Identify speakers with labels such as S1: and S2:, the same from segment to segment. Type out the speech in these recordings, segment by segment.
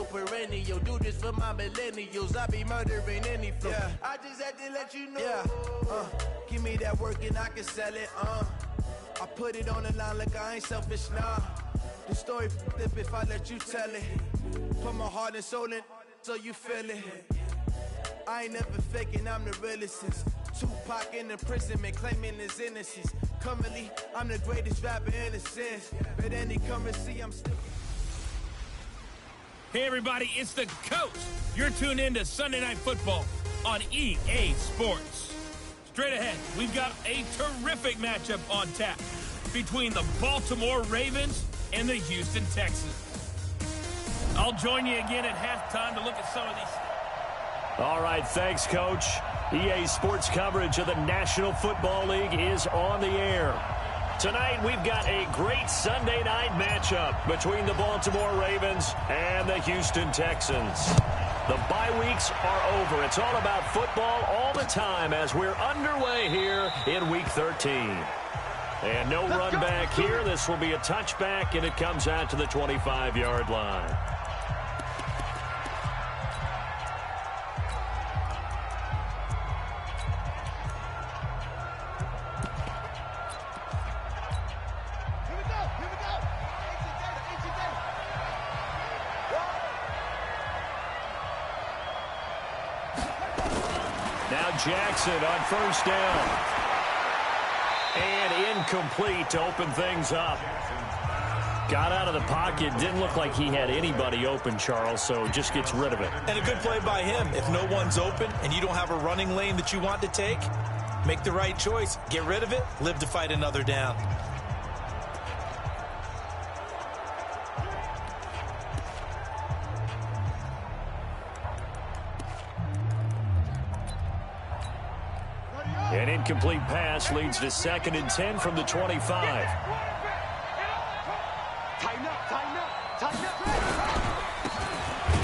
S1: perennial. Do this for my millennials. I be murdering any flow. Yeah. I just had to let you know. Yeah. Give me that work and I can sell it. I put it on the line like I ain't selfish, nah. The story flip if I let you tell it. Put my heart and soul in so you feel it. I ain't never faking, I'm the realest since Tupac in imprisonment, claiming his innocence. Currently, I'm the greatest rapper in a sense. But any currency, I'm still...
S2: Hey everybody, it's the coach. You're tuned in to Sunday Night Football on EA Sports. Straight ahead, we've got a terrific matchup on tap between the Baltimore Ravens and the Houston Texans. I'll join you again at halftime to look at some of these.
S3: All right, thanks, Coach. EA Sports coverage of the National Football League is on the air. Tonight, we've got a great Sunday night matchup between the Baltimore Ravens and the Houston Texans. The bye weeks are over. It's all about football all the time as we're underway here in Week 13. And no run back here. This will be a touchback, and it comes out to the 25-yard line. Jackson on first down. And incomplete to open things up. Got out of the pocket. Didn't look like he had anybody open, Charles, so just gets rid of it.
S4: And a good play by him. If no one's open and you don't have a running lane that you want to take, make the right choice. Get rid of it. Live to fight another down.
S3: An incomplete pass leads to 2nd and 10 from the 25.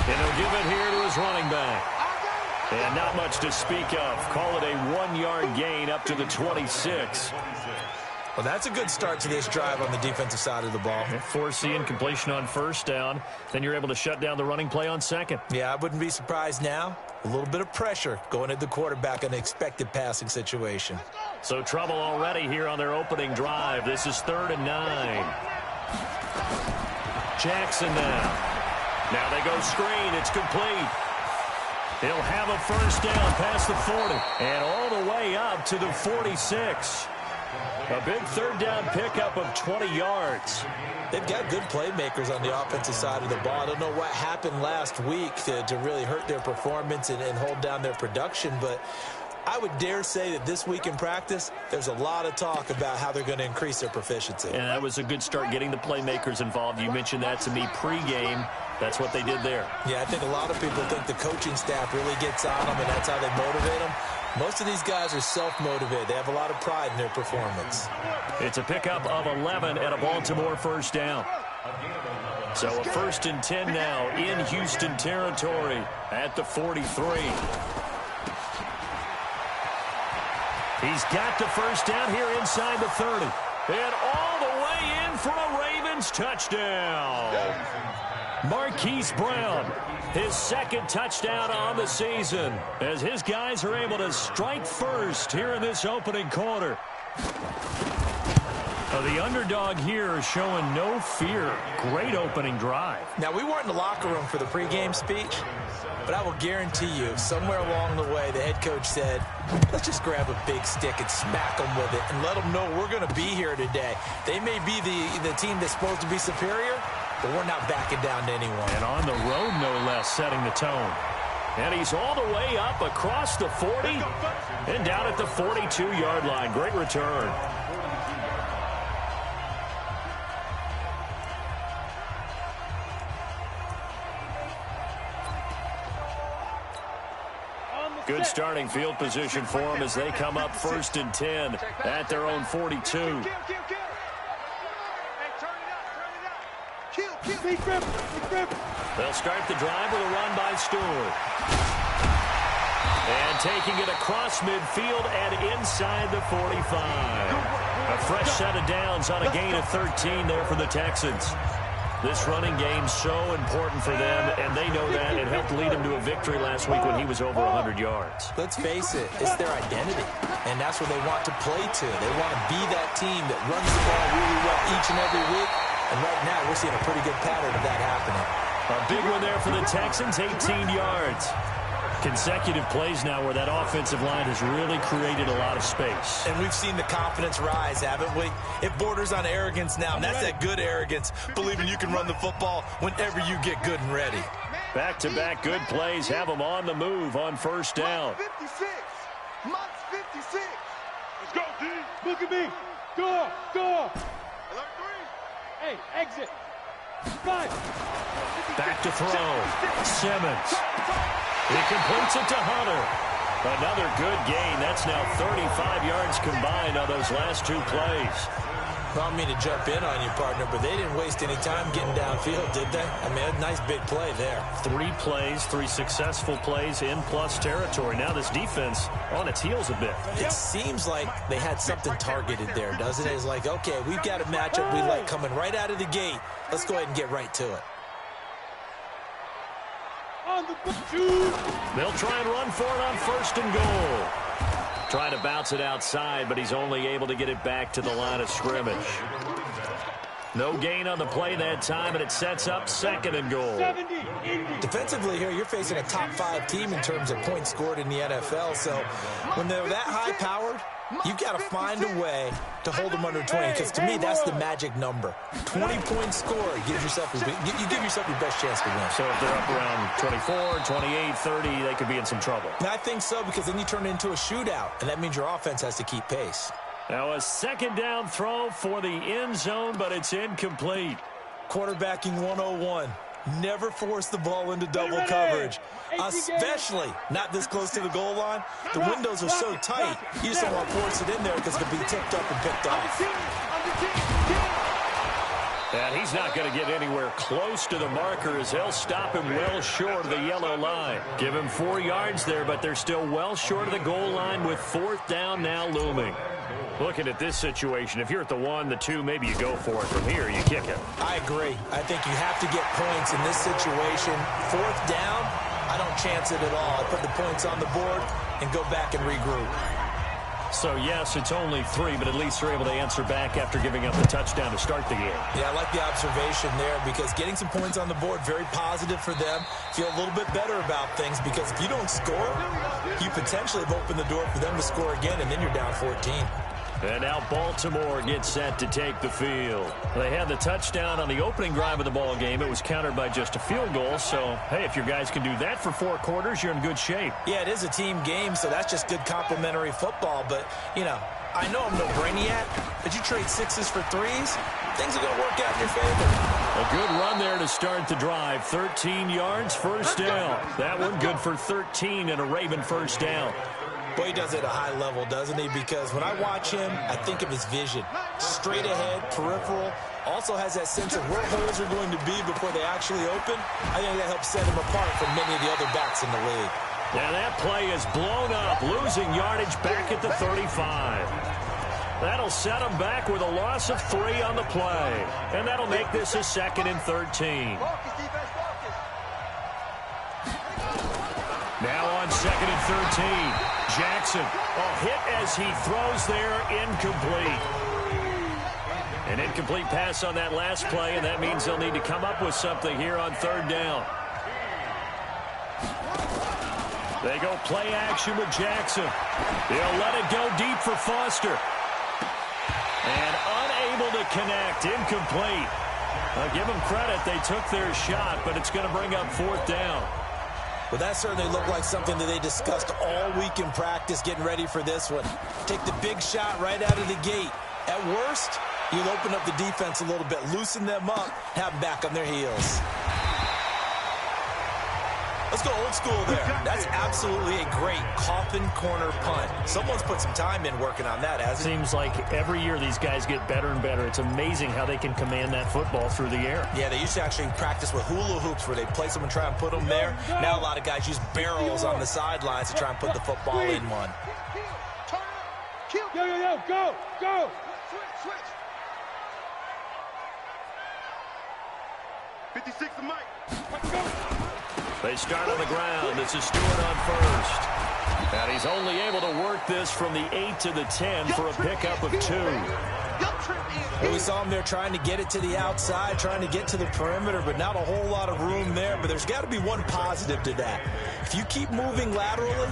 S3: And he'll give it here to his running back. And not much to speak of. Call it a 1-yard gain up to the 26.
S4: Well, that's a good start to this drive on the defensive side of the ball.
S3: Force the incompletion on first down. Then you're able to shut down the running play on second.
S4: Yeah, I wouldn't be surprised now. A little bit of pressure going at the quarterback in an expected passing situation.
S3: So trouble already here on their opening drive. This is 3rd and 9. Jackson now. Now they go screen. It's complete. He'll have a first down past the 40. And all the way up to the 46. A big 3rd down pickup of 20 yards.
S4: They've got good playmakers on the offensive side of the ball. I don't know what happened last week to really hurt their performance and hold down their production, but I would dare say that this week in practice, there's a lot of talk about how they're going to increase their proficiency.
S3: And that was a good start getting the playmakers involved. You mentioned that to me pregame. That's what they did there.
S4: Yeah, I think a lot of people think the coaching staff really gets on them, and that's how they motivate them. Most of these guys are self-motivated. They have a lot of pride in their performance.
S3: It's a pickup of 11 at a Baltimore first down. So a 1st and 10 now in Houston territory at the 43. He's got the first down here inside the 30. And all the way in for a Ravens touchdown. Marquise Brown, his 2nd touchdown on the season, as his guys are able to strike first here in this opening quarter. The underdog here showing no fear. Great opening drive.
S4: Now, we weren't in the locker room for the pregame speech, but I will guarantee you, somewhere along the way, the head coach said, let's just grab a big stick and smack them with it and let them know we're going to be here today. They may be the team that's supposed to be superior, but we're not backing down to anyone.
S3: And on the road, no less, setting the tone. And he's all the way up across the 40 and down at the 42-yard line. Great return. Good starting field position for them as they come up 1st and 10 at their own 42. They'll start the drive with a run by Stewart. And taking it across midfield and inside the 45. A fresh set of downs on a gain of 13 there for the Texans. This running game's so important for them, and they know that. It helped lead them to a victory last week when he was over 100 yards.
S4: Let's face it, it's their identity, and that's what they want to play to. They want to be that team that runs the ball really well each and every week, and right now we're seeing a pretty good pattern of that happening.
S3: A big one there for the Texans, 18 yards. Consecutive plays now where that offensive line has really created a lot of space.
S4: And we've seen the confidence rise, haven't we? It borders on arrogance now, and that's that good arrogance, believing you can run the football whenever you get good and ready.
S3: Back-to-back good plays have them on the move on first down.
S1: 56. Mott's 56.
S5: Let's go, D. Look at me. Go.
S1: Alert 3.
S5: Hey, exit. 5.
S3: Back to throw. Simmons. He completes it to Hunter. Another good gain. That's now 35 yards combined on those last two plays.
S4: I don't mean to jump in on you, partner, but they didn't waste any time getting downfield, did they? I mean, a nice big play there.
S3: 3 plays, 3 successful plays in plus territory. Now this defense on its heels a bit.
S4: It seems like they had something targeted there, doesn't it? It's like, okay, we've got a matchup we like coming right out of the gate. Let's go ahead and get right to it.
S3: They'll try and run for it on first and goal. Trying to bounce it outside, but he's only able to get it back to the line of scrimmage. No gain on the play that time, and it sets up second and goal.
S4: Defensively here, you're facing a top 5 team in terms of points scored in the NFL, so when they're that high-powered, you've got to find a way to hold them under 20, because to me, that's the magic number. 20 points scored gives yourself you give yourself your best chance to win.
S3: So if they're up around 24, 28, 30, they could be in some trouble.
S4: And I think so, because then you turn it into a shootout, and that means your offense has to keep pace.
S3: Now a second down throw for the end zone, but it's incomplete.
S4: Quarterbacking 101. Never force the ball into double coverage, especially not this close to the goal line. The windows are so tight, you just don't want to force it in there because it could be tipped up and picked off.
S3: And he's not going to get anywhere close to the marker as they'll stop him well short of the yellow line. Give him 4 yards there, but they're still well short of the goal line with 4th down now looming. Looking at this situation, if you're at the 1, the 2, maybe you go for it. From here, you kick it.
S4: I agree. I think you have to get points in this situation. 4th down, I don't chance it at all. I put the points on the board and go back and regroup.
S3: So, yes, it's only 3, but at least they're able to answer back after giving up the touchdown to start the game.
S4: Yeah, I like the observation there because getting some points on the board, very positive for them. Feel a little bit better about things because if you don't score, you potentially have opened the door for them to score again, and then you're down 14.
S3: And now Baltimore gets set to take the field. They had the touchdown on the opening drive of the ball game. It was countered by just a field goal. So, hey, if your guys can do that for 4 quarters, you're in good shape.
S4: Yeah, it is a team game, so that's just good complementary football. But, you know, I know I'm no brainiac, but you trade 6s for 3s, things are going to work out in your favor.
S3: A good run there to start the drive. 13 yards, first down. That one good for 13 and a Raven first down.
S4: Boy, he does it at a high level, doesn't he? Because when I watch him, I think of his vision. Straight ahead, peripheral. Also has that sense of where holes are going to be before they actually open. I think that helps set him apart from many of the other backs in the league.
S3: Now that play is blown up, losing yardage back at the 35. That'll set him back with a loss of 3 on the play. And that'll make this a 2nd and 13. Now on 2nd and 13. Jackson, hit as he throws there, incomplete. An incomplete pass on that last play, and that means they'll need to come up with something here on 3rd down. They go play action with Jackson. They'll let it go deep for Foster. And unable to connect, incomplete. I'll give them credit, they took their shot, but it's going to bring up 4th down.
S4: Well, that certainly looked like something that they discussed all week in practice getting ready for this one. Take the big shot right out of the gate. At worst, you'll open up the defense a little bit, loosen them up, have them back on their heels. Let's go old school there. That's absolutely a great coffin corner punt. Someone's put some time in working on that, hasn't it?
S3: Seems like every year these guys get better and better. It's amazing how they can command that football through the air.
S4: Yeah, they used to actually practice with hula hoops where they place them and try and put them there. Now a lot of guys use barrels on the sidelines to try and put the football in one.
S5: Go! 56 to Mike.
S3: They start on the ground. This is Stewart on first. And he's only able to work this from the 8 to the 10 for a pickup of 2.
S4: Well, we saw him there trying to get it to the outside, trying to get to the perimeter, but not a whole lot of room there. But there's got to be one positive to that. If you keep moving laterally,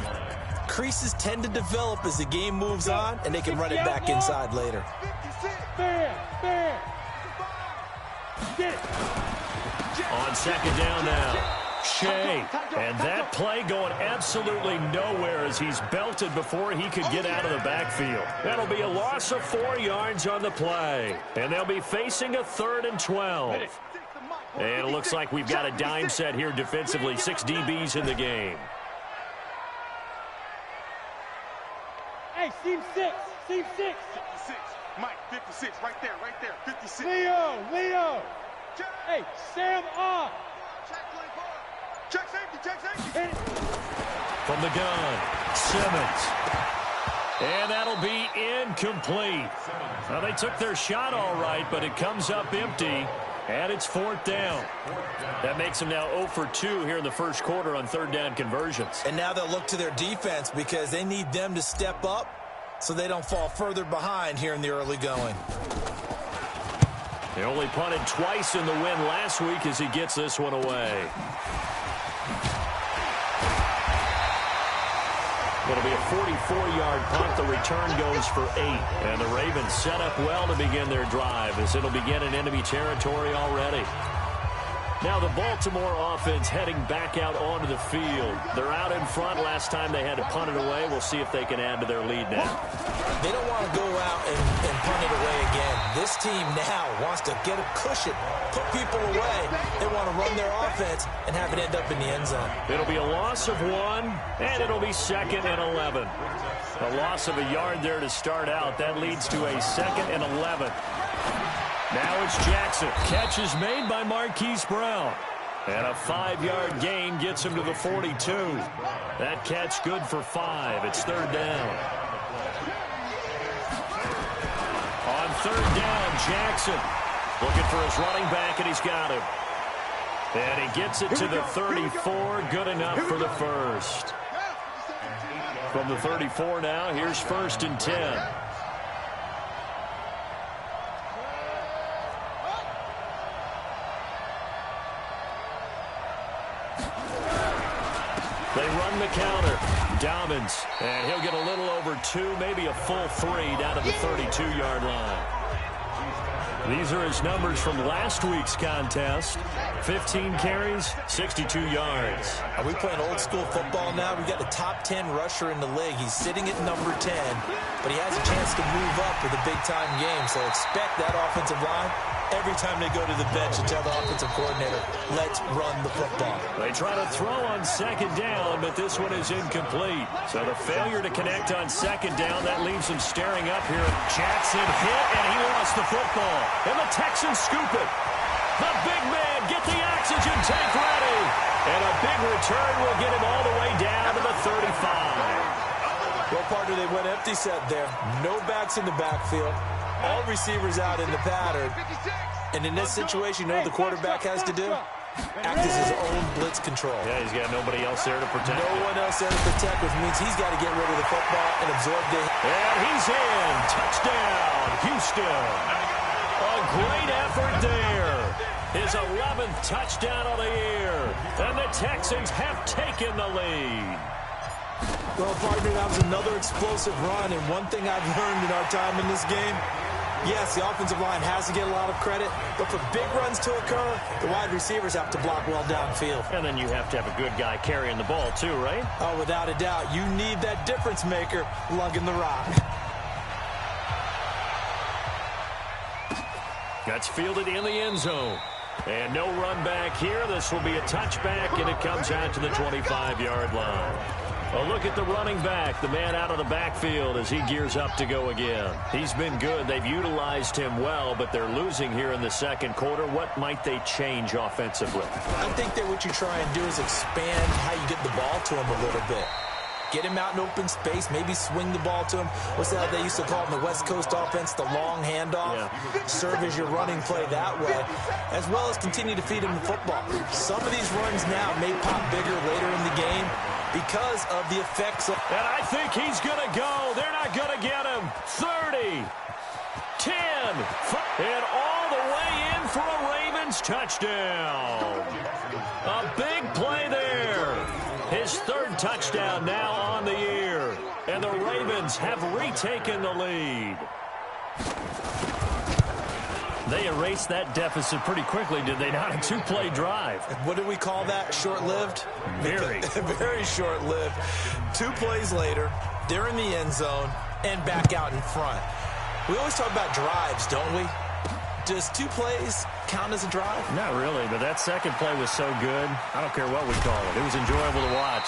S4: creases tend to develop as the game moves on, and they can run it back inside later.
S3: On second down now. Shea, and that play going absolutely nowhere as he's belted before he could get out of the backfield. That'll be a loss of 4 yards on the play, and they'll be facing a 3rd and 12. And it looks like we've got a dime set here defensively. 6 DBs in the game.
S5: Hey, seam 6. 56, Mike, 56, right there, 56. Leo. Hey, Sam off. Check safety.
S3: From the gun, Simmons. And that'll be incomplete. Well, they took their shot all right, but it comes up empty, and it's 4th down. That makes them now 0 for 2 here in the first quarter on 3rd down conversions.
S4: And now they'll look to their defense because they need them to step up so they don't fall further behind here in the early going.
S3: They only punted twice in the win last week as he gets this one away. It'll be a 44-yard punt. The return goes for 8. And the Ravens set up well to begin their drive as it'll begin in enemy territory already. Now the Baltimore offense heading back out onto the field. They're out in front. Last time they had to punt it away. We'll see if they can add to their lead now.
S4: They don't want to go out and punt it away again. This team now wants to get a cushion, put people away. They want to run their offense and have it end up in the end zone.
S3: It'll be a loss of 1, and it'll be 2nd and 11. A loss of a yard there to start out. That leads to a 2nd and 11. Now it's Jackson. Catch is made by Marquise Brown. And a 5-yard gain gets him to the 42. That catch good for 5. It's 3rd down. On 3rd down, Jackson looking for his running back, and he's got him. And he gets it to the 34. Good enough for the first. From the 34 now, here's 1st and 10. They run the counter. Dobbins, and he'll get a little over 2, maybe a full 3 down to the 32-yard line. These are his numbers from last week's contest. 15 carries, 62 yards.
S4: Are we playing old school football now? We've got the top 10 rusher in the league. He's sitting at number 10, but he has a chance to move up with a big-time game. So expect that offensive line every time they go to the bench and tell the offensive coordinator, let's run the football.
S3: They try to throw on 2nd down, but this one is incomplete. So the failure to connect on 2nd down, that leaves them staring up here. Jackson hit, and he lost the football. And the Texans scoop it. The big man, get the oxygen tank ready. And a big return will get him all the way down to the 35.
S4: Well, partner, they went empty set there. No backs in the backfield. All receivers out in the pattern. And in this situation, you know what the quarterback has to do? Act as his own blitz control.
S3: Yeah, he's got nobody else there to protect.
S4: No one else there to protect, which means he's got to get rid of the football and absorb the...
S3: And he's in. Touchdown, Houston. A great effort there. His 11th touchdown of the year. And the Texans have taken the lead.
S4: Well, partner, that was another explosive run. And one thing I've learned in our time in this game, yes, the offensive line has to get a lot of credit, but for big runs to occur, the wide receivers have to block well downfield.
S3: And then you have to have a good guy carrying the ball too, right?
S4: Oh, without a doubt. You need that difference maker lugging the rock.
S3: That's fielded in the end zone. And no run back here. This will be a touchback, and it comes out to the 25-yard line. A look at the running back, the man out of the backfield as he gears up to go again. He's been good. They've utilized him well, but they're losing here in the second quarter. What might they change offensively?
S4: I think that what you try and do is expand how you get the ball to him a little bit. Get him out in open space, maybe swing the ball to him. What's that they used to call it in the West Coast offense, the long handoff? Yeah. Serve as your running play that way, as well as continue to feed him the football. Some of these runs now may pop bigger later in the game because of the effects of...
S3: And I think he's going to go. They're not going to get him. 30, 10, and all the way in for a Ravens touchdown. A big play there. His third touchdown now on the year. And the Ravens have retaken the lead. They erased that deficit pretty quickly, did they not? A two-play drive.
S4: What do we call that? Short-lived?
S3: Very.
S4: Very short-lived. 2 plays later, they're in the end zone and back out in front. We always talk about drives, don't we? Does 2 plays count as a drive?
S3: Not really, but that second play was so good. I don't care what we call it. It was enjoyable to watch.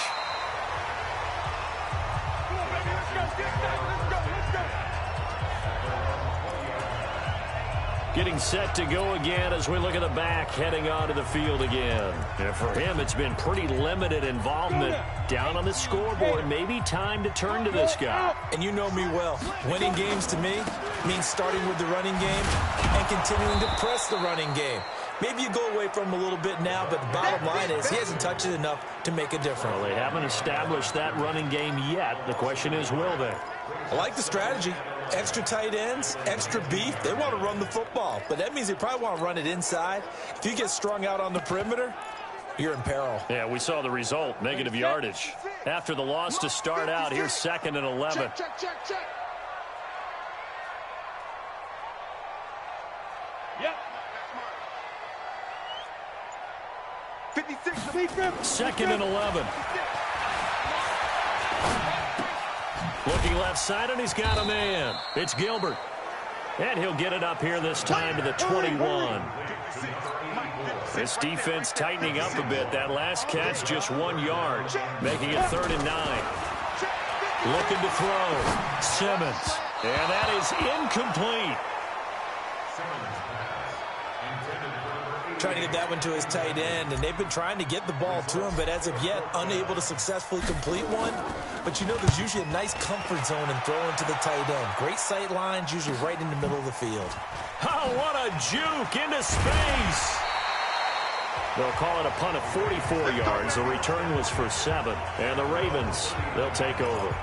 S3: Getting set to go again as we look at the back, heading onto the field again. And for him, it's been pretty limited involvement. Down on the scoreboard, maybe time to turn to this guy.
S4: And you know me well. Winning games to me means starting with the running game and continuing to press the running game. Maybe you go away from him a little bit now, but the bottom line is he hasn't touched it enough to make a difference.
S3: Well, they haven't established that running game yet. The question is, will they?
S4: I like the strategy. Extra tight ends, extra beef. They want to run the football, but that means they probably want to run it inside. If you get strung out on the perimeter, you're in peril.
S3: Yeah, we saw the result, negative yardage. After the loss to start out, here's 2nd and 11.
S5: Check. Yep. 56.
S3: 2nd and 11. Looking left side, and he's got a man. It's Gilbert. And he'll get it up here this time to the 21. This defense tightening up a bit. That last catch, just 1 yard, making it 3rd and 9. Looking to throw. Simmons. And that is incomplete.
S4: Trying to get that one to his tight end, and they've been trying to get the ball to him, but as of yet, unable to successfully complete one. But you know there's usually a nice comfort zone in throwing to the tight end. Great sight lines, usually right in the middle of the field.
S3: Oh, what a juke into space. They'll call it a punt of 44 yards. The return was for 7. And the Ravens, they'll take over.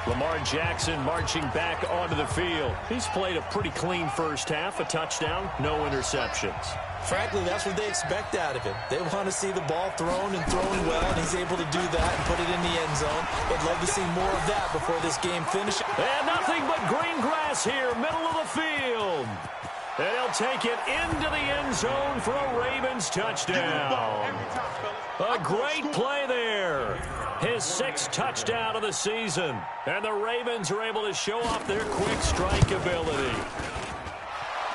S3: Lamar Jackson marching back onto the field. He's played a pretty clean first half, a touchdown, no interceptions.
S4: Frankly, that's what they expect out of him. They want to see the ball thrown and thrown well, and he's able to do that and put it in the end zone. They'd love to see more of that before this game finishes.
S3: And nothing but green grass here, middle of the field. And he'll take it into the end zone for a Ravens touchdown. A great play there. His 6th touchdown of the season. And the Ravens are able to show off their quick strike ability.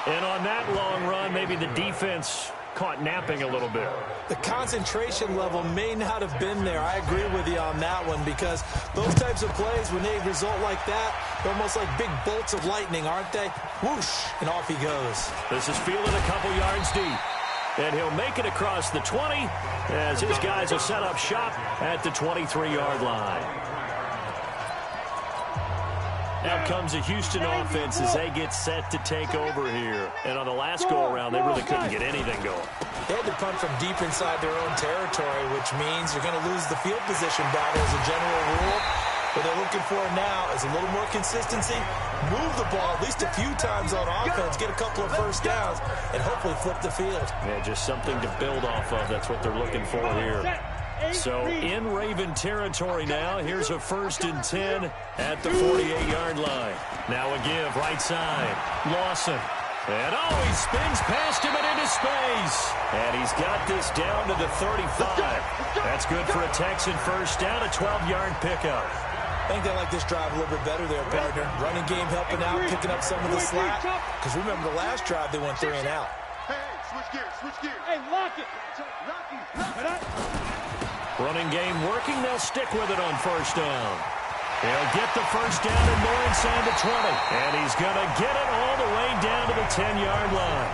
S3: And on that long run, maybe the defense caught napping a little bit.
S4: The concentration level may not have been there. I agree with you on that one, because those types of plays, when they result like that, they're almost like big bolts of lightning, aren't they? Whoosh, and off he goes.
S3: This is fielded a couple yards deep. And he'll make it across the 20 as his guys will set up shop at the 23-yard line. Out comes the Houston offense as they get set to take over here. And on the last go-around, they really couldn't get anything going.
S4: They had to punt from deep inside their own territory, which means you're going to lose the field position battle as a general rule. What they're looking for now is a little more consistency, move the ball at least a few times on offense, get a couple of first downs, and hopefully flip the field.
S3: Yeah, just something to build off of. That's what they're looking for here. So in Raven territory now. Here's a 1st and 10 at the 48-yard line. Now a give right side. Lawson. And he spins past him and into space. And he's got this down to the 35. That's good for a Texan first down, a 12-yard pickup.
S4: I think they like this drive a little bit better there, partner. Running game helping out, picking up some of the slack. Because remember the last drive, they went 3 and out.
S5: Hey, switch gears. Hey, lock it.
S3: Running game working. They'll stick with it on first down. He'll get the first down and more inside the 20. And he's going to get it all the way down to the 10-yard line.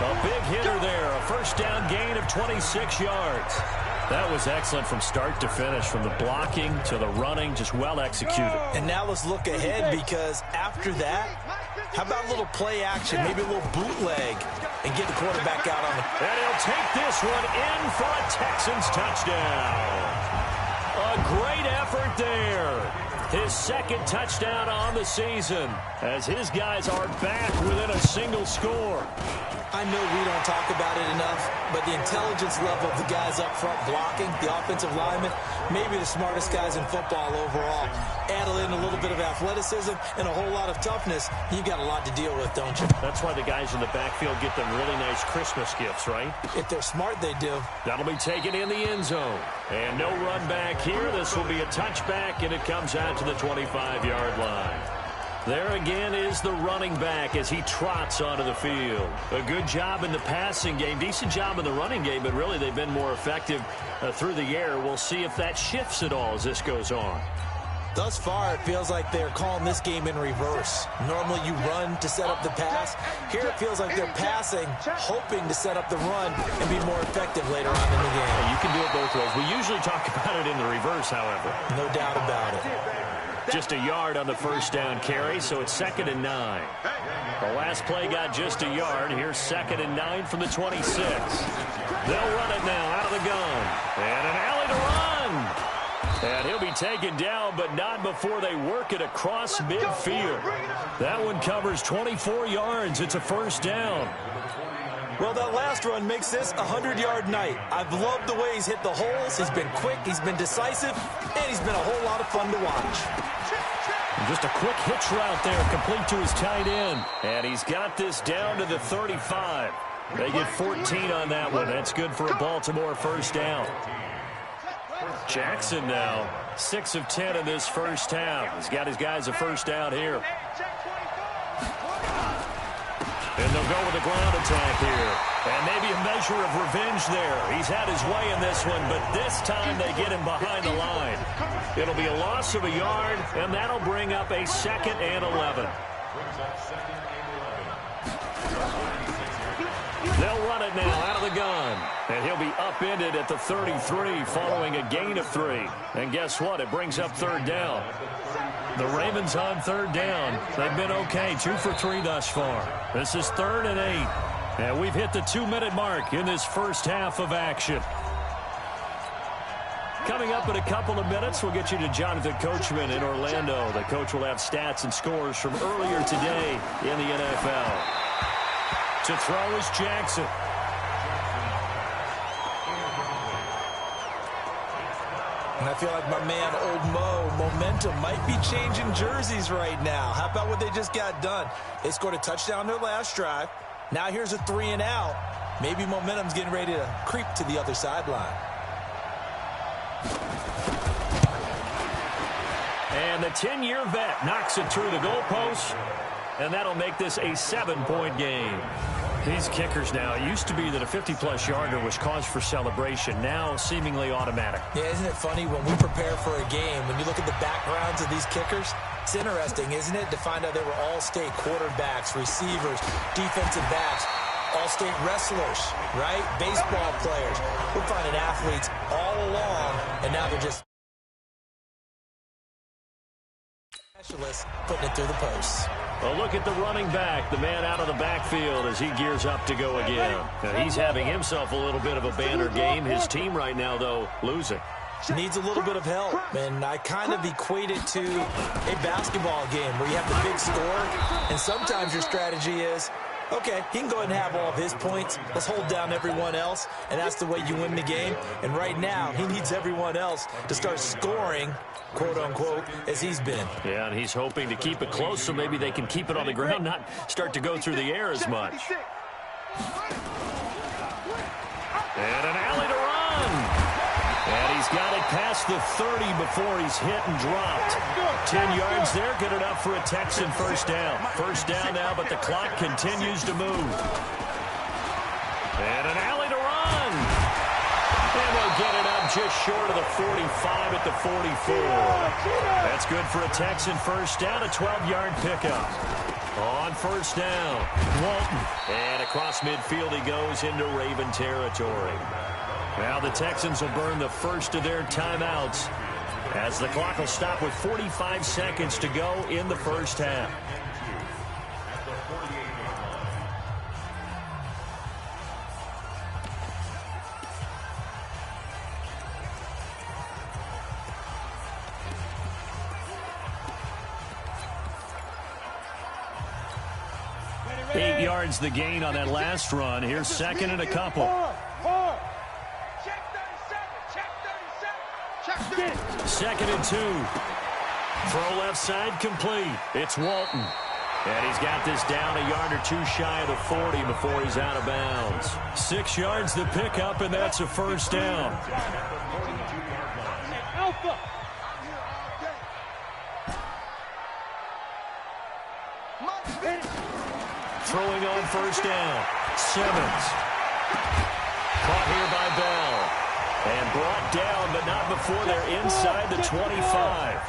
S3: A big hitter there. A first down gain of 26 yards. That was excellent from start to finish, from the blocking to the running, just well executed.
S4: And now let's look ahead, because after that, how about a little play action, maybe a little bootleg, and get the quarterback out on the...
S3: And he'll take this one in for a Texans touchdown. A great effort there. His second touchdown on the season, as his guys are back within a single score.
S4: I know we don't talk about it enough, but the intelligence level of the guys up front blocking, the offensive linemen, maybe the smartest guys in football overall. Add in a little bit of athleticism and a whole lot of toughness, you got a lot to deal with, don't you?
S3: That's why the guys in the backfield get them really nice Christmas gifts, right?
S4: If they're smart, they do.
S3: That'll be taken in the end zone. And no run back here. This will be a touchback, and it comes out to the 25-yard line. There again is the running back as he trots onto the field. A good job in the passing game, decent job in the running game, but really they've been more effective through the air. We'll see if that shifts at all as this goes on.
S4: Thus far, it feels like they're calling this game in reverse. Normally you run to set up the pass. Here it feels like they're passing, hoping to set up the run and be more effective later on in the game.
S3: Yeah, you can do it both ways. We usually talk about it in the reverse, however.
S4: No doubt about it.
S3: Just a yard on the first down carry, so it's 2nd and 9. The last play got just a yard. Here's 2nd and 9 from the 26. They'll run it now out of the gun. And an alley to run. And he'll be taken down, but not before they work it across midfield. That one covers 24 yards. It's a first down.
S4: Well, that last run makes this a 100-yard night. I've loved the way he's hit the holes. He's been quick, he's been decisive, and he's been a whole lot of fun to watch.
S3: And just a quick hitch route there, complete to his tight end. And he's got this down to the 35. They get 14 on that one. That's good for a Baltimore first down. Jackson now, 6 of 10 in this first half. He's got his guys a first down here. And they'll go with a ground attack here. And maybe a measure of revenge there. He's had his way in this one, but this time they get him behind the line. It'll be a loss of a yard, and that'll bring up a 2nd and 11. They'll run it now out of the gun. And he'll be upended at the 33 following a gain of 3. And guess what? It brings up 3rd down. The Ravens on 3rd down. They've been okay, 2 for 3 thus far. This is 3rd and 8. And we've hit the 2-minute mark in this first half of action. Coming up in a couple of minutes, we'll get you to Jonathan Coachman in Orlando. The coach will have stats and scores from earlier today in the NFL. To throw is Jackson.
S4: And I feel like my man, Old Mo, momentum might be changing jerseys right now. How about what they just got done? They scored a touchdown their last drive. Now here's a 3 and out. Maybe momentum's getting ready to creep to the other sideline.
S3: And the 10-year vet knocks it through the goalpost. And that'll make this a 7-point game. These kickers now, it used to be that a 50-plus yarder was cause for celebration. Now seemingly automatic.
S4: Yeah, isn't it funny when we prepare for a game, when you look at the backgrounds of these kickers, it's interesting, isn't it, to find out they were all-state quarterbacks, receivers, defensive backs, all-state wrestlers, right? Baseball players. We're finding athletes all along, and now they're just specialists putting it through the posts.
S3: A look at the running back, the man out of the backfield as he gears up to go again. Now, he's having himself a little bit of a banner game. His team right now, though, losing.
S4: Needs a little bit of help, and I kind of equate it to a basketball game where you have the big score, and sometimes your strategy is, okay, he can go ahead and have all of his points. Let's hold down everyone else, and that's the way you win the game. And right now, he needs everyone else to start scoring, quote-unquote, as he's been.
S3: Yeah, and he's hoping to keep it close so maybe they can keep it on the ground, not start to go through the air as much. And an alley to run. And he's got it past the 30 before he's hit and dropped. 10 yards there, good enough for a Texan first down. First down now, but the clock continues to move. And an alley to run. And they'll get it up just short of the 45 at the 44. That's good for a Texan first down, a 12-yard pickup. On first down, Walton. And across midfield he goes into Raven territory. Now the Texans will burn the first of their timeouts as the clock will stop with 45 seconds to go in the first half. Eight yards the gain on that last run. Here's second and a couple. Second and 2. Throw left side complete. It's Walton. And he's got this down a yard or two shy of the 40 before he's out of bounds. 6 yards the pickup, and that's a first down. Throwing on first down. Simmons. Caught here by Bell. And brought down, but not before they're inside the 25.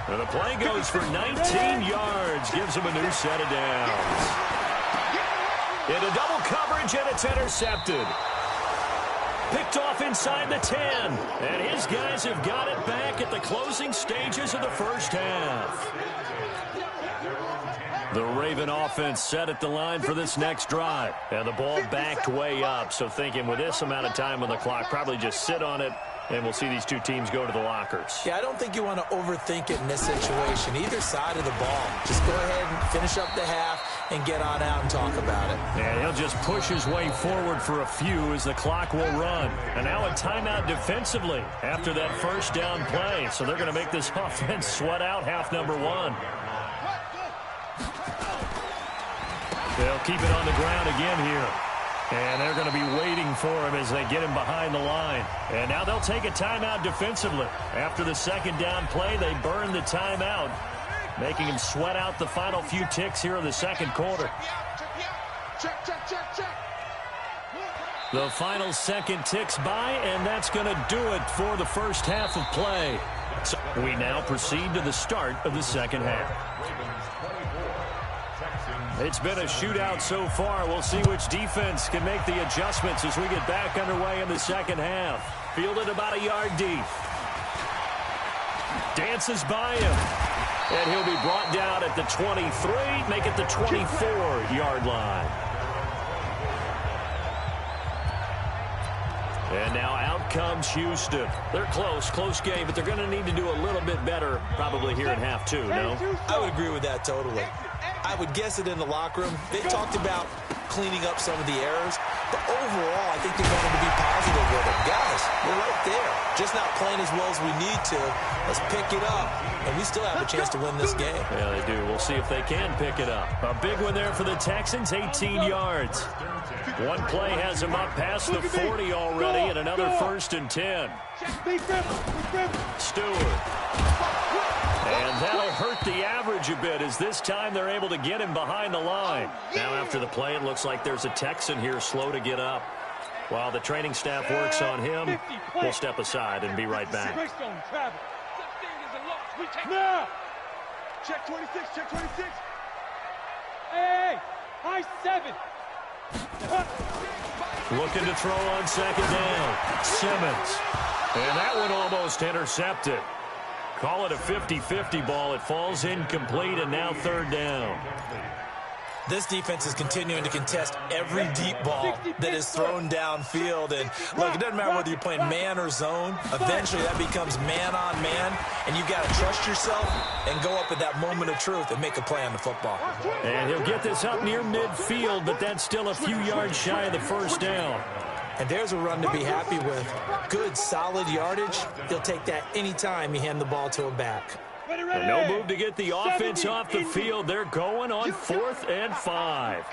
S3: And the play goes for 19 yards. Gives them a new set of downs. Into double coverage, and it's intercepted. Picked off inside the 10. And his guys have got it back at the closing stages of the first half. The Raven offense set at the line for this next drive. And the ball backed way up. So thinking with this amount of time on the clock, probably just sit on it, and we'll see these two teams go to the lockers.
S4: Yeah, I don't think you want to overthink it in this situation. Either side of the ball. Just go ahead and finish up the half and get on out and talk about it.
S3: And he'll just push his way forward for a few as the clock will run. And now a timeout defensively after that first down play. So they're going to make this offense sweat out half number 1. They'll keep it on the ground again here. And they're going to be waiting for him as they get him behind the line. And now they'll take a timeout defensively. After the second down play, they burn the timeout, making him sweat out the final few ticks here in the second quarter. The final second ticks by, and that's going to do it for the first half of play. So we now proceed to the start of the second half. It's been a shootout so far. We'll see which defense can make the adjustments as we get back underway in the second half. Fielded about a yard deep. Dances by him. And he'll be brought down at the 23, make it the 24-yard line. And now out comes Houston. They're close game, but they're going to need to do a little bit better probably here in half 2, no?
S4: I would agree with that totally. I would guess it in the locker room. They talked about cleaning up some of the errors, but overall, I think they wanted to be positive with them. Guys, we're right there. Just not playing as well as we need to. Let's pick it up, and we still have a chance to win this game.
S3: Yeah, they do. We'll see if they can pick it up. A big one there for the Texans, 18 yards. One play has them up past the 40 already, and another 1st and 10. Stewart. And that'll hurt the average a bit as this time they're able to get him behind the line. Now after the play, it looks like there's a Texan here slow to get up. While the training staff works on him, we'll step aside and be right back.
S5: Check 26, check 26.
S6: Hey, high 7.
S3: Looking to throw on second down. Simmons. And that one almost intercepted. Call it a 50-50 ball. It falls incomplete, and now third down.
S4: This defense is continuing to contest every deep ball that is thrown downfield. And, look, it doesn't matter whether you're playing man or zone. Eventually, that becomes man on man, and you've got to trust yourself and go up at that moment of truth and make a play on the football.
S3: And he'll get this up near midfield, but that's still a few yards shy of the first down.
S4: And there's a run to be happy with. Good, solid yardage. He'll take that any time you hand the ball to him back.
S3: And no move to get the offense off the field. They're going on 4th and 5.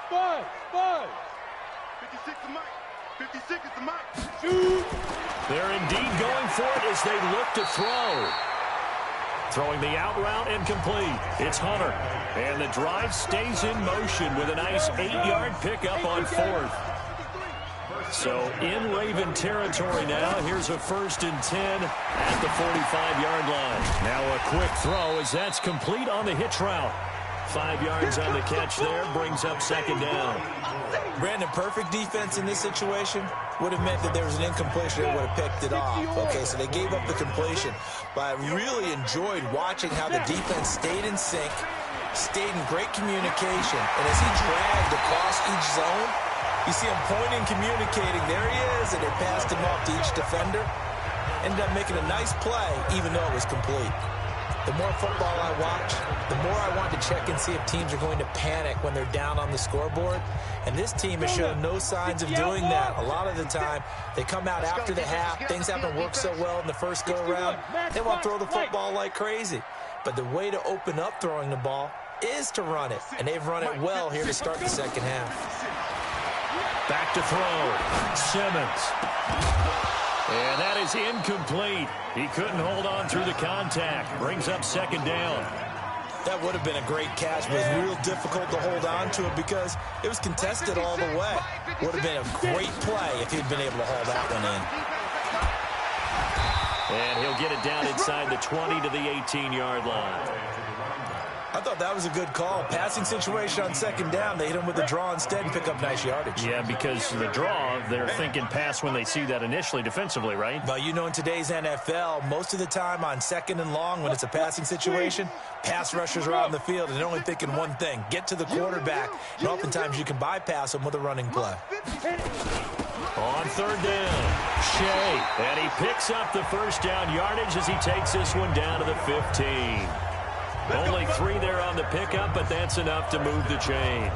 S6: 5.
S5: 56 is Mike. 56 is the Mike.
S6: Shoot.
S3: They're indeed going for it as they look to throw. Throwing the out route and complete. It's Hunter. And the drive stays in motion with a nice 8-yard pickup on 4th. So in Raven territory now. Here's a 1st and 10 at the 45-yard line. Now a quick throw as that's complete on the hitch route. 5 yards on the catch there, brings up second down.
S4: Brandon, perfect defense in this situation would have meant that there was an incompletion that would have picked it off. Okay, so they gave up the completion. But I really enjoyed watching how the defense stayed in sync, stayed in great communication. And as he dragged across each zone, you see him pointing, communicating. There he is, and they passed him off to each defender. Ended up making a nice play, even though it was complete. The more football I watch, the more I want to check and see if teams are going to panic when they're down on the scoreboard. And this team has shown no signs of doing that. A lot of the time, they come out after the half. Things haven't worked so well in the first go-around. They want to throw the football like crazy. But the way to open up throwing the ball is to run it. And they've run it well here to start the second half.
S3: Back to throw. Simmons. And that is incomplete. He couldn't hold on through the contact. Brings up second down.
S4: That would have been a great catch, but it was real difficult to hold on to it because it was contested all the way. Would have been a great play if he'd been able to haul that one in.
S3: And he'll get it down inside the 20 to the 18-yard line.
S4: I thought that was a good call. Passing situation on second down. They hit him with the draw instead and pick up nice yardage.
S3: Yeah, because the draw, they're thinking pass when they see that initially defensively, right?
S4: Well, you know, in today's NFL, most of the time on second and long when it's a passing situation, pass rushers are out on the field and they're only thinking one thing, get to the quarterback. And oftentimes you can bypass them with a running play.
S3: On third down, Shea. And he picks up the first down yardage as he takes this one down to the 15. Only 3 there on the pickup, but that's enough to move the chains.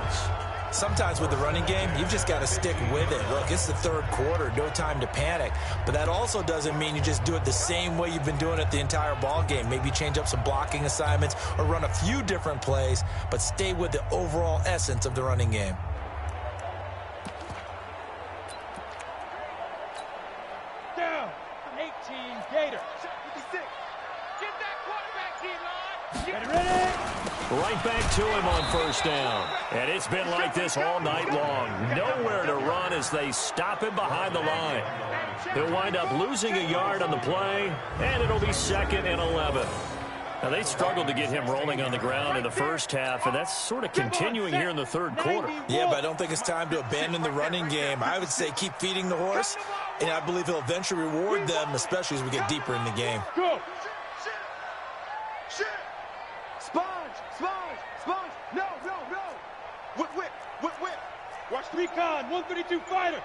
S4: Sometimes with the running game, you've just got to stick with it. Look, it's the third quarter, no time to panic. But that also doesn't mean you just do it the same way you've been doing it the entire ball game. Maybe change up some blocking assignments or run a few different plays, but stay with the overall essence of the running game.
S6: Down, 18 Gators.
S5: Get that quarterback, D-line.
S6: Ready?
S3: Right back to him on first down. And it's been like this all night long. Nowhere to run as they stop him behind the line. He'll wind up losing a yard on the play, and it'll be 2nd and 11. Now, they struggled to get him rolling on the ground in the first half, and that's sort of continuing here in the third quarter.
S4: Yeah, but I don't think it's time to abandon the running game. I would say keep feeding the horse, and I believe he'll eventually reward them, especially as we get deeper in the game.
S6: Go.
S5: Sponge. No. Whip.
S6: Watch the recon, 132 fighter.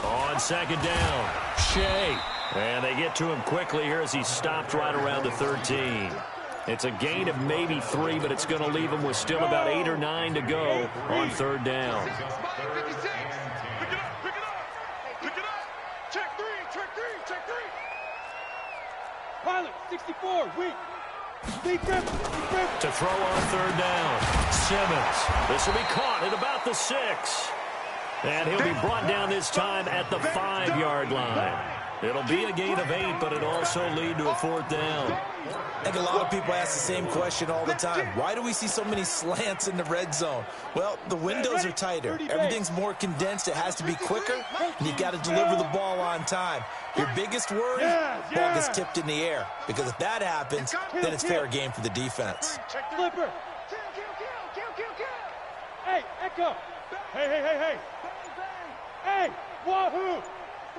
S3: On second down, Shea. And they get to him quickly here as he stopped right around the 13. It's a gain of maybe 3, but it's going to leave him with still about 8 or 9 to go on third down.
S5: Pick it up. Check three.
S6: Pilot, 64, weak. Deep grip.
S3: To throw on third down, Simmons. This will be caught at about the 6. And he'll be brought down this time at the 5-yard line. It'll be a gain of 8, but it'll also lead to a 4th down.
S4: I think a lot of people ask the same question all the time. Why do we see so many slants in the red zone? Well, the windows are tighter. Everything's more condensed. It has to be quicker, and you've got to deliver the ball on time. Your biggest worry, ball gets tipped in the air. Because if that happens, then it's fair game for the defense.
S6: Flipper. Hey, Echo. Hey. Hey, Wahoo.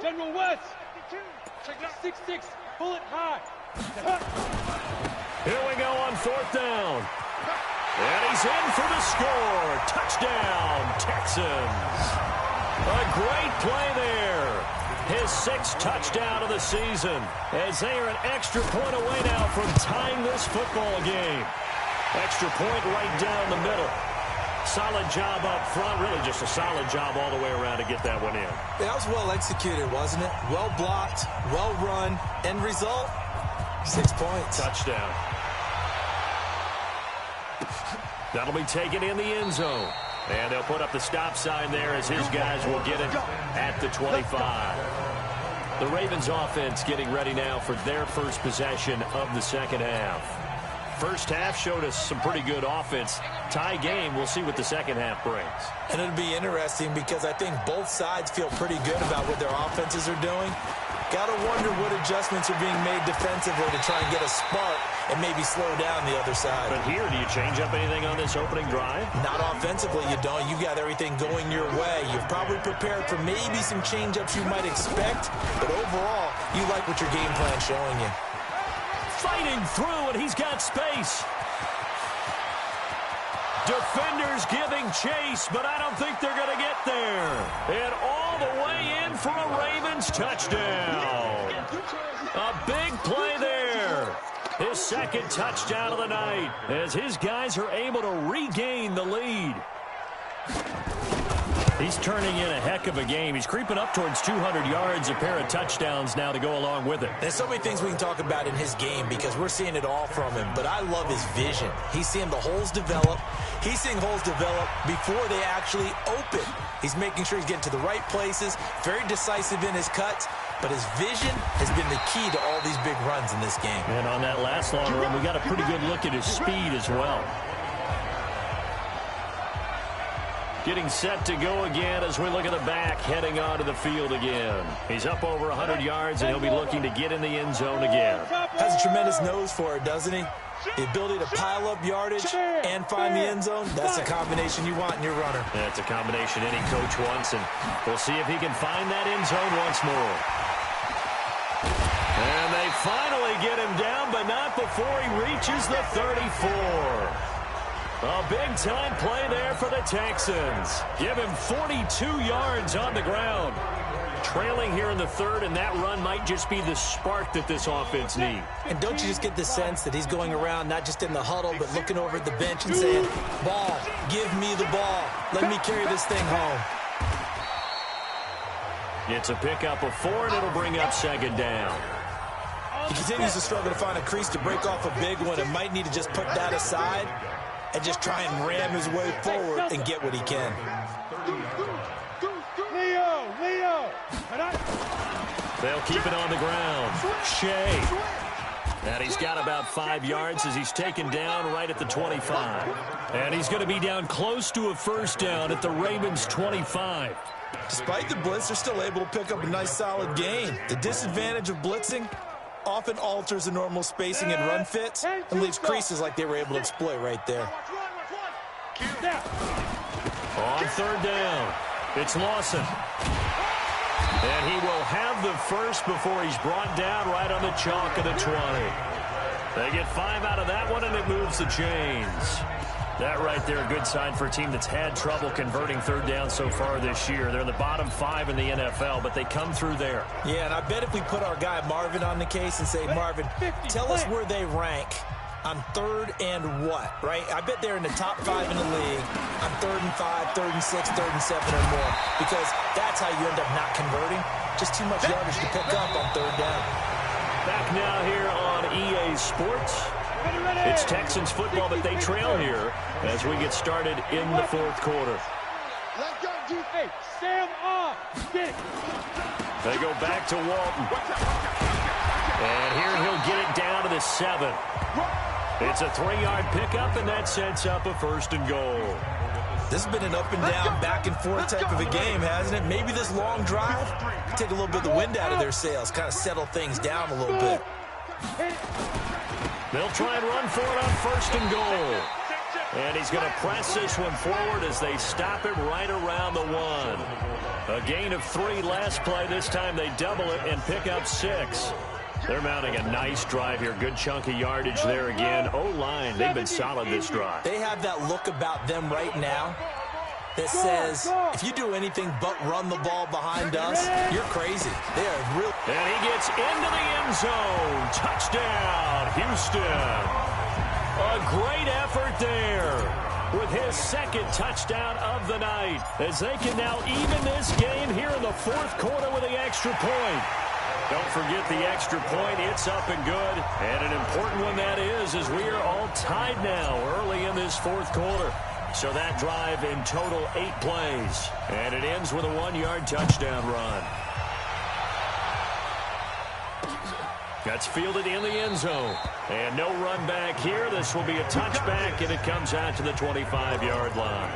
S6: General West. 6'6", bullet high.
S3: Here we go on 4th down. And he's in for the score. Touchdown, Texans. A great play there. His 6th touchdown of the season as they are an extra point away now from tying this football game. Extra point right down the middle. Solid job up front, really just a solid job all the way around to get that one in.
S4: That was well executed, wasn't it? Well blocked, well run. End result, 6 points.
S3: Touchdown. That'll be taken in the end zone. And they'll put up the stop sign there as his guys will get it at the 25. The Ravens offense getting ready now for their first possession of the second half. First half showed us some pretty good offense. Tie game, we'll see what the second half brings.
S4: And it'll be interesting because I think both sides feel pretty good about what their offenses are doing. Got to wonder what adjustments are being made defensively to try and get a spark and maybe slow down the other side.
S3: But here, do you change up anything on this opening drive?
S4: Not offensively, you don't. You got everything going your way. You've probably prepared for maybe some change-ups you might expect, but overall, you like what your game plan's showing you.
S3: Fighting through, and he's got space. Defenders giving chase, but I don't think they're going to get there. And all the way in for a Ravens touchdown. A big play there. His second touchdown of the night as his guys are able to regain the lead. He's turning in a heck of a game. He's creeping up towards 200 yards, a pair of touchdowns now to go along with it.
S4: There's so many things we can talk about in his game because we're seeing it all from him, but I love his vision. He's seeing the holes develop. He's seeing holes develop before they actually open. He's making sure he's getting to the right places, very decisive in his cuts, but his vision has been the key to all these big runs in this game.
S3: And on that last long run, we got a pretty good look at his speed as well. Getting set to go again as we look at the back, heading onto the field again. He's up over 100 yards, and he'll be looking to get in the end zone again.
S4: Has a tremendous nose for it, doesn't he? The ability to pile up yardage and find the end zone, that's a combination you want in your runner.
S3: That's a combination any coach wants, and we'll see if he can find that end zone once more. And they finally get him down, but not before he reaches the 34. A big-time play there for the Texans. Give him 42 yards on the ground. Trailing here in the third, and that run might just be the spark that this offense needs.
S4: And don't you just get the sense that he's going around, not just in the huddle, but looking over at the bench and saying, ball, give me the ball. Let me carry this thing home.
S3: It's a pickup of 4, and it'll bring up second down.
S4: He continues to struggle to find a crease to break off a big one and might need to just put that aside and just try and ram his way forward and get what he can.
S6: Leo.
S3: They'll keep it on the ground. Shea. And he's got about 5 yards as he's taken down right at the 25. And he's going to be down close to a first down at the Ravens' 25.
S4: Despite the blitz, they're still able to pick up a nice solid gain. The disadvantage of blitzing often alters the normal spacing and run fits and leaves creases like they were able to exploit right there.
S3: On third down, it's Lawson. And he will have the first before he's brought down right on the chalk of the 20. They get 5 out of that one, and it moves the chains. That right there, a good sign for a team that's had trouble converting third down so far this year. They're in the bottom 5 in the NFL, but they come through there.
S4: Yeah, and I bet if we put our guy Marvin on the case and say, Marvin, tell us where they rank on third and what, right? I bet they're in the top 5 in the league on 3rd and 5, 3rd and 6, 3rd and 7 or more, because that's how you end up not converting. Just too much yardage to pick up on third down. Back
S3: now here on EA Sports. It's Texans football, but they trail here as we get started in the fourth quarter.
S6: Hey, Sam off.
S3: They go back to Walton. And here he'll get it down to the 7. It's a 3-yard pickup, and that sets up a 1st and goal.
S4: This has been an up and down, back and forth type of a game, hasn't it? Maybe this long drive take a little bit of the wind out of their sails, kind of settle things down a little bit.
S3: They'll try and run for it on 1st and goal. And he's going to press this one forward as they stop him right around the 1. A gain of 3 last play. This time they double it and pick up 6. They're mounting a nice drive here. Good chunk of yardage there again. O-line, they've been solid this drive.
S4: They have that look about them right now that says, if you do anything but run the ball behind us, you're crazy. They are real.
S3: And he gets into the end zone. Touchdown, Houston. A great effort there with his 2nd touchdown of the night as they can now even this game here in the fourth quarter with the extra point. Don't forget the extra point. It's up and good. And an important one that is, as we are all tied now early in this fourth quarter. So that drive in total 8 plays. And it ends with a 1-yard touchdown run. That's fielded in the end zone. And no run back here. This will be a touchback, and it comes out to the 25-yard line.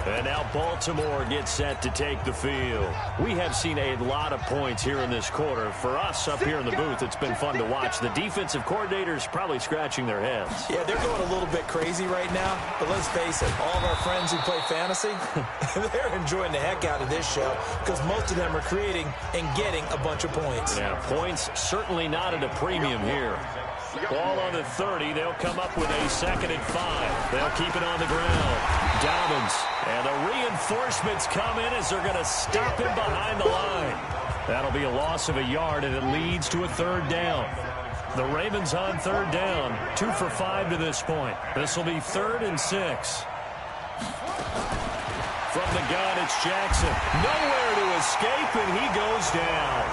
S3: And now Baltimore gets set to take the field. We have seen a lot of points here in this quarter. For us up here in the booth, it's been fun to watch. The defensive coordinators probably scratching their heads.
S4: Yeah, they're going a little bit crazy right now. But let's face it, all of our friends who play fantasy, they're enjoying the heck out of this show because most of them are creating and getting a bunch of points.
S3: Yeah, points certainly not at a premium here. Ball on the 30. They'll come up with a 2nd and 5. They'll keep it on the ground. Dobbins. And the reinforcements come in as they're going to stop him behind the line. That'll be a loss of a yard, and it leads to a 3rd down. The Ravens on 3rd down. 2 for 5 to this point. This will be 3rd and 6. From the gun, it's Jackson. Nowhere to escape, and he goes down.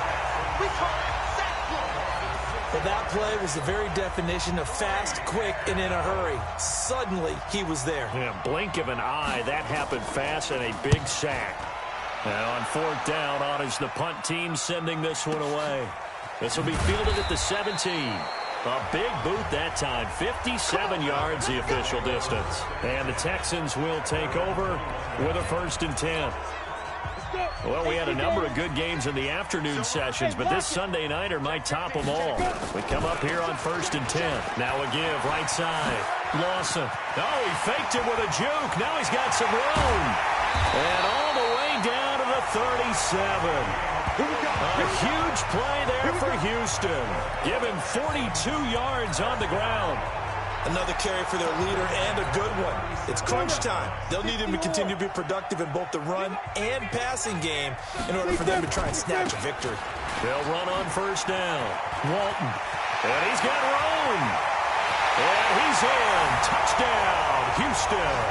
S6: We call it sack play.
S4: But that play was the very definition of fast, quick, and in a hurry. Suddenly, he was there.
S3: Yeah, blink of an eye, that happened fast, and a big sack. Now on 4th down, on is the punt team sending this one away. This will be fielded at the 17. A big boot that time, 57 yards the official distance. And the Texans will take over with a 1st and 10. Well, we had a number of good games in the afternoon sessions, but this Sunday nighter might top them all. We come up here on 1st and 10. Now a give, right side. Lawson. Oh, he faked it with a juke. Now he's got some room. And all the way down to the 37. A huge play there for Houston. Give him 42 yards on the ground.
S4: Another carry for their leader and a good one. It's crunch time. They'll need him to continue to be productive in both the run and passing game in order for them to try and snatch a victory.
S3: They'll run on 1st down. Walton. And he's got room. And he's in. Touchdown, Houston.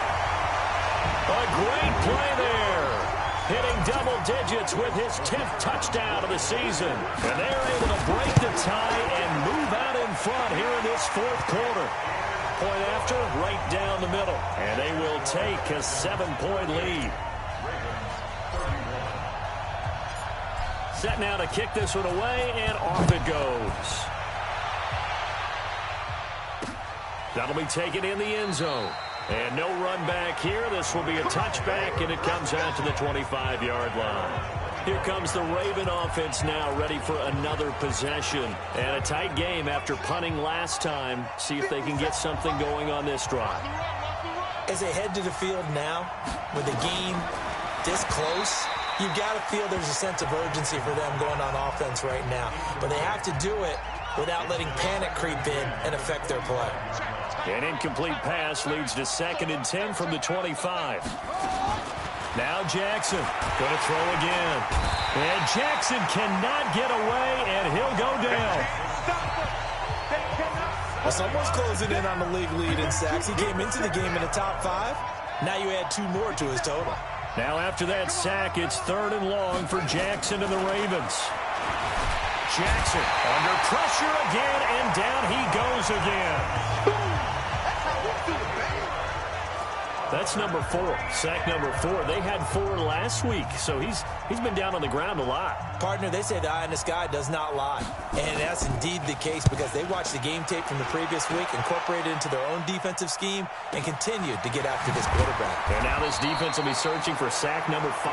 S3: A great play there. Hitting double digits with his 10th touchdown of the season. And they're able to break the tie and move out in front here in this 4th quarter. Point after, right down the middle. And they will take a 7-point lead. Set now to kick this one away, and off it goes. That'll be taken in the end zone. And no run back here. This will be a touchback, and it comes out to the 25-yard line. Here comes the Raven offense now, ready for another possession. And a tight game after punting last time. See if they can get something going on this drive.
S4: As they head to the field now, with the game this close, you've got to feel there's a sense of urgency for them going on offense right now. But they have to do it without letting panic creep in and affect their play.
S3: An incomplete pass leads to 2nd and 10 from the 25. Now Jackson going to throw again. And Jackson cannot get away, and he'll go down.
S4: Well, someone's closing in on the league lead in sacks. He came into the game in the top 5. Now you add 2 more to his total.
S3: Now after that sack, it's 3rd and long for Jackson and the Ravens. Jackson under pressure again, and down he goes again. That's number 4. Sack number 4. They had 4 last week, so he's been down on the ground a lot.
S4: Partner, they say the eye in the sky does not lie. And that's indeed the case because they watched the game tape from the previous week, incorporated it into their own defensive scheme, and continued to get after this quarterback.
S3: And now this defense will be searching for sack number 5.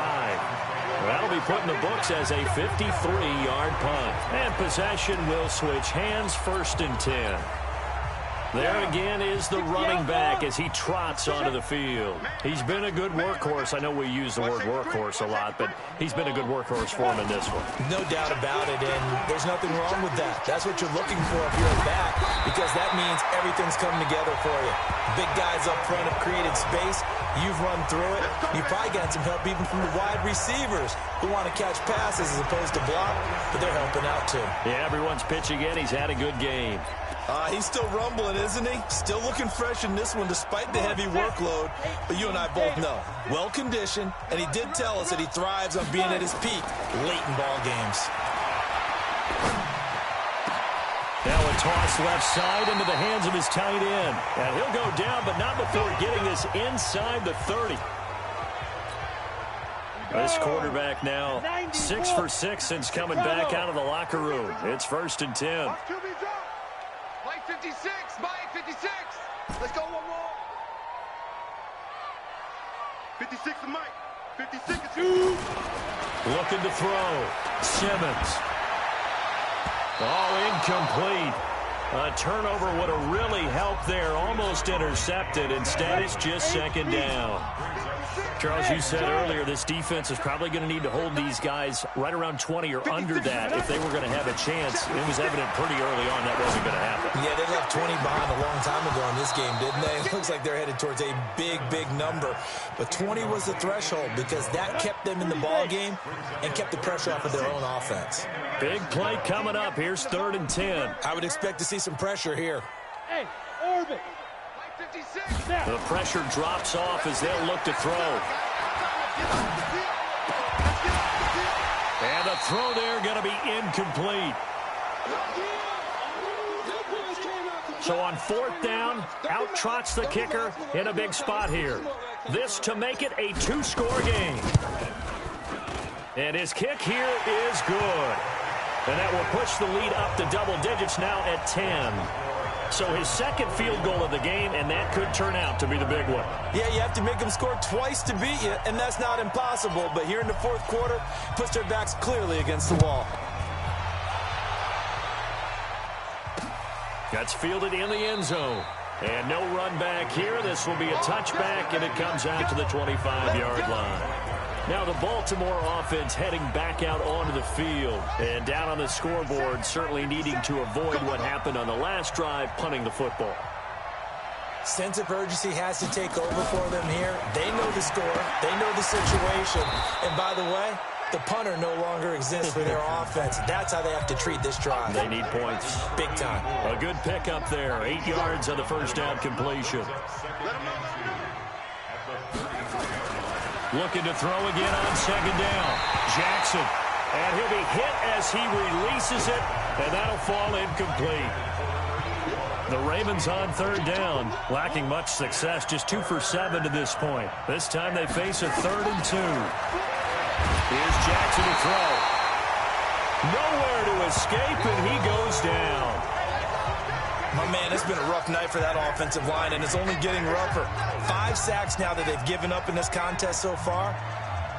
S3: That'll be put in the books as a 53-yard punt. And possession will switch hands, 1st and 10. There again is the running back as he trots onto the field. He's been a good workhorse. I know we use the word workhorse a lot, but he's been a good workhorse for him in this one.
S4: No doubt about it, and there's nothing wrong with that. That's what you're looking for if you're a back, because that means everything's coming together for you. Big guys up front have created space. You've run through it. You've probably got some help even from the wide receivers who want to catch passes as opposed to block, but they're helping out too.
S3: Yeah, everyone's pitching in. He's had a good game.
S4: He's still rumbling, isn't he? Still looking fresh in this one despite the heavy workload. But you and I both know, well-conditioned, and he did tell us that he thrives on being at his peak late in ball games.
S3: Now a toss left side into the hands of his tight end. And he'll go down, but not before getting this inside the 30. This quarterback now 6 for 6 since coming back out of the locker room. It's 1st and 10.
S6: Mike 56, Mike 56. Let's go one more.
S5: 56 to Mike. 56 is you.
S3: Looking to throw. Simmons. Oh, incomplete. A turnover would have really helped there. Almost intercepted. Instead, it's just second down. Charles, you said earlier this defense is probably going to need to hold these guys right around 20 or under that if they were going to have a chance. It was evident pretty early on that wasn't going to happen.
S4: Yeah, they left 20 behind a long time ago in this game, didn't they? It looks like they're headed towards a big, big number. But 20 was the threshold because that kept them in the ball game and kept the pressure off of their own offense.
S3: Big play coming up. Here's 3rd and 10.
S4: I would expect to see some pressure here.
S6: Hey, Orbit. 56.
S3: The pressure drops off as they'll look to throw. And the throw there going to be incomplete. So on 4th down, out trots the kicker in a big spot here. This to make it a 2-score game. And his kick here is good. And that will push the lead up to double digits now at 10. So his second field goal of the game, and that could turn out to be the big one.
S4: Yeah, you have to make them score twice to beat you, and that's not impossible. But here in the 4th quarter, puts their backs clearly against the wall.
S3: That's fielded in the end zone. And no run back here. This will be a touchback, and it comes out to the 25-yard line. Now the Baltimore offense heading back out onto the field. And down on the scoreboard, certainly needing to avoid what happened on the last drive, punting the football.
S4: Sense of urgency has to take over for them here. They know the score. They know the situation. And by the way, the punter no longer exists for their offense. That's how they have to treat this drive.
S3: They need points.
S4: Big time.
S3: A good pickup there. 8 yards on the first down completion. Looking to throw again on 2nd down. Jackson. And he'll be hit as he releases it, and that'll fall incomplete. The Ravens on 3rd down, lacking much success, just 2 for 7 to this point. This time they face a 3rd and 2. Here's Jackson to throw. Nowhere to escape, and he goes down.
S4: My man, it's been a rough night for that offensive line, and it's only getting rougher. 5 sacks now that they've given up in this contest so far.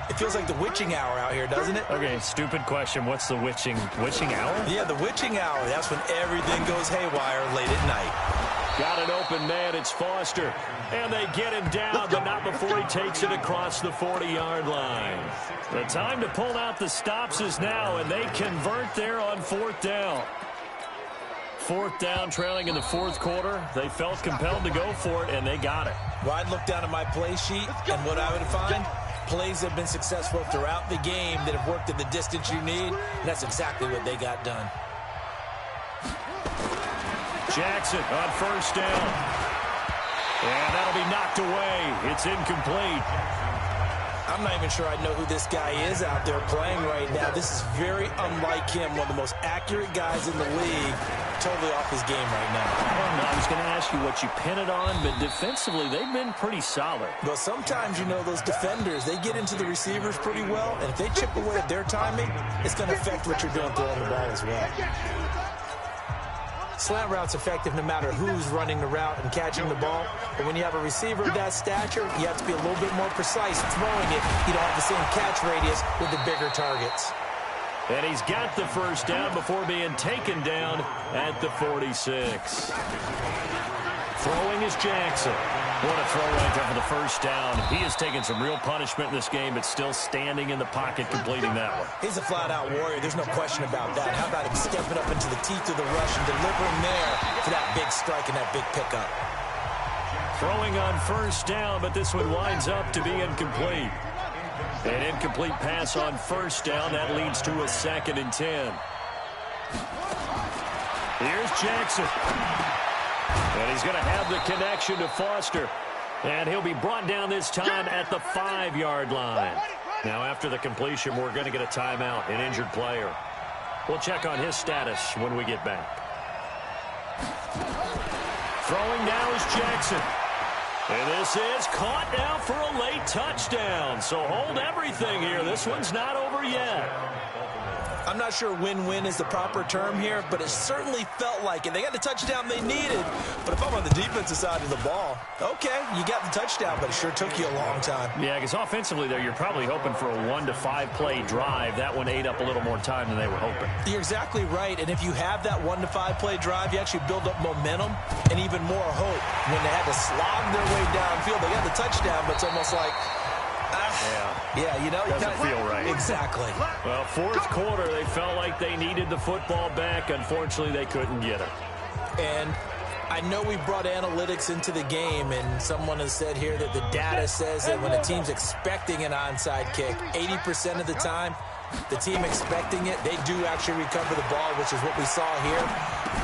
S4: It feels like the witching hour out here, doesn't it?
S3: Okay, stupid question. What's the witching hour?
S4: Yeah, the witching hour. That's when everything goes haywire late at night.
S3: Got an open man. It's Foster. And they get him down, but not before he takes it across the 40-yard line. The time to pull out the stops is now, and they convert there on 4th down. 4th down, trailing in the 4th quarter. They felt compelled to go for it, and they got it.
S4: Well, I'd look down at my play sheet, and what I would find, plays have been successful throughout the game that have worked at the distance you need, and that's exactly what they got done.
S3: Jackson on 1st down. And that'll be knocked away. It's incomplete.
S4: I'm not even sure I know who this guy is out there playing right now. This is very unlike him, one of the most accurate guys in the league. Totally off his game right now.
S3: Well, I was going to ask you what you pin it on, but defensively, they've been pretty solid.
S4: But sometimes, you know, those defenders, they get into the receivers pretty well, and if they chip away at their timing, it's going to affect what you're doing throwing the ball as well. Slant route's effective no matter who's running the route and catching the ball. But when you have a receiver of that stature, you have to be a little bit more precise throwing it. You don't have the same catch radius with the bigger targets.
S3: And he's got the 1st down before being taken down at the 46. Throwing is Jackson. What a throw right there for the 1st down. He has taken some real punishment in this game, but still standing in the pocket completing that one.
S4: He's a flat-out warrior. There's no question about that. How about him stepping up into the teeth of the rush and delivering there for that big strike and that big pickup.
S3: Throwing on 1st down, but this one winds up to be incomplete. An incomplete pass on 1st down. That leads to a 2nd and 10. Here's Jackson. And he's going to have the connection to Foster. And he'll be brought down this time at the 5-yard line. Now, after the completion, we're going to get a timeout, an injured player. We'll check on his status when we get back. Throwing now is Jackson. And this is caught now for a late touchdown. So hold everything here. This one's not over yet.
S4: I'm not sure win-win is the proper term here, but it certainly felt like it. They got the touchdown they needed, but if I'm on the defensive side of the ball, okay, you got the touchdown, but it sure took you a long time.
S3: Yeah, because offensively there, you're probably hoping for a 1 to 5 play drive. That one ate up a little more time than they were hoping.
S4: You're exactly right, and if you have that 1 to 5 play drive, you actually build up momentum and even more hope. When they had to slog their way downfield, they got the touchdown, but it's almost like, yeah, you know,
S3: doesn't feel right.
S4: Exactly.
S3: Well, fourth quarter, they felt like they needed the football back. Unfortunately, they couldn't get it.
S4: And I know we brought analytics into the game, and someone has said here that the data says that when a team's expecting an onside kick, 80% of the time, the team expecting it, they do actually recover the ball, which is what we saw here.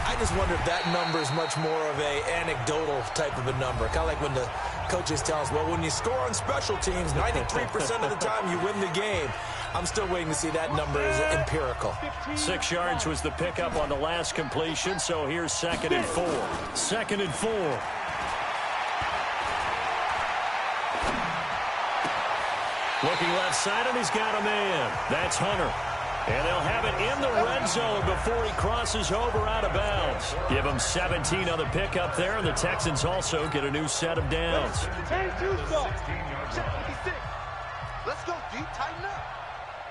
S4: I just wonder if that number is much more of a anecdotal type of a number. Kind of like when the coaches tell us, well, when you score on special teams, 93% of the time you win the game. I'm still waiting to see that number is empirical.
S3: 6 yards was the pickup on the last completion, so here's 2nd and 4. 2nd and 4. Looking left side, and he's got a man. That's Hunter. And they'll have it in the red zone before he crosses over out of bounds. Give him 17 on the pickup there, and the Texans also get a new set of downs.
S6: Hey,
S5: Let's go, D. Tighten up.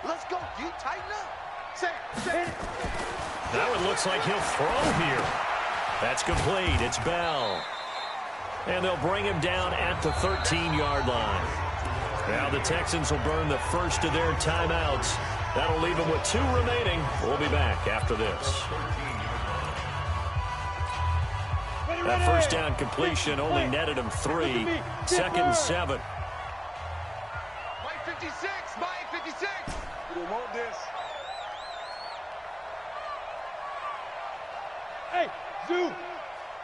S5: Let's go, D. Tighten up. Say.
S3: Now it looks like he'll throw here. That's complete. It's Bell. And they'll bring him down at the 13-yard line. Now the Texans will burn the first of their timeouts. That'll leave them with 2 remaining. We'll be back after this. That first down completion only netted him 3. 2nd and 7.
S5: Mike 56. Mike 56. We don't want this.
S6: Hey, Zoo.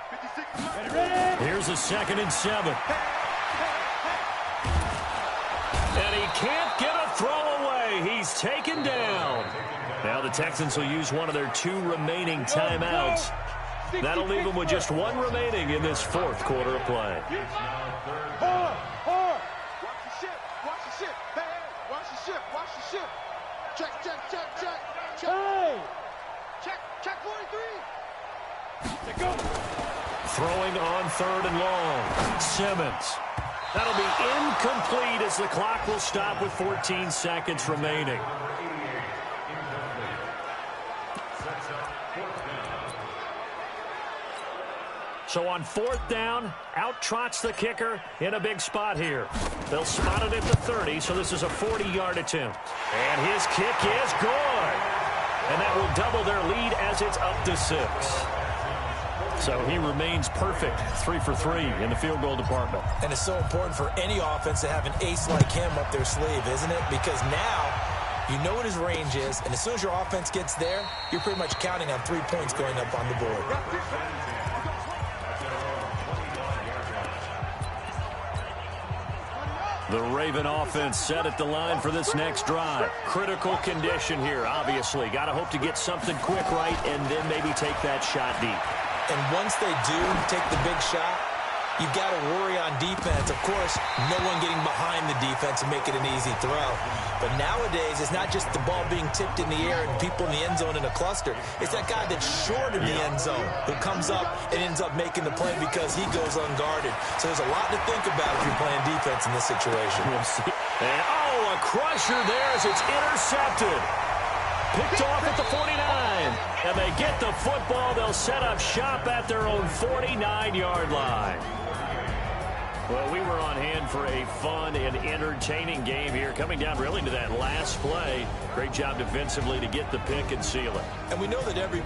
S5: 56.
S6: Ready?
S3: Here's a 2nd and 7. And he can't get a throw away. He's taken down. Now the Texans will use one of their 2 remaining timeouts. That'll leave them with just 1 remaining in this 4th quarter of play.
S6: Hard.
S5: Watch the ship. Watch the ship. Hey, watch the ship. Watch the ship. Check.
S6: Hey.
S5: Check 43.
S6: Go.
S3: Throwing on 3rd and long. Simmons. That'll be incomplete as the clock will stop with 14 seconds remaining. So on 4th down, out trots the kicker in a big spot here. They'll spot it at the 30, so this is a 40-yard attempt. And his kick is good. And that will double their lead as it's up to 6. So he remains perfect, 3 for 3 in the field goal department.
S4: And it's so important for any offense to have an ace like him up their sleeve, isn't it? Because now you know what his range is, and as soon as your offense gets there, you're pretty much counting on 3 points going up on the board.
S3: The Raven offense set at the line for this next drive. Critical condition here, obviously. Got to hope to get something quick right and then maybe take that shot deep.
S4: And once they do take the big shot, you've got to worry on defense. Of course, no one getting behind the defense and make it an easy throw. But nowadays, it's not just the ball being tipped in the air and people in the end zone in a cluster. It's that guy that's short of the end zone who comes up and ends up making the play because he goes unguarded. So there's a lot to think about if you're playing defense in this situation.
S3: We'll see. And, a crusher there as it's intercepted. Picked off at the 49. And they get the football. They'll set up shop at their own 49-yard line. Well, we were on hand for a fun and entertaining game here, coming down really to that last play. Great job defensively to get the pick and seal it.
S4: And we know that every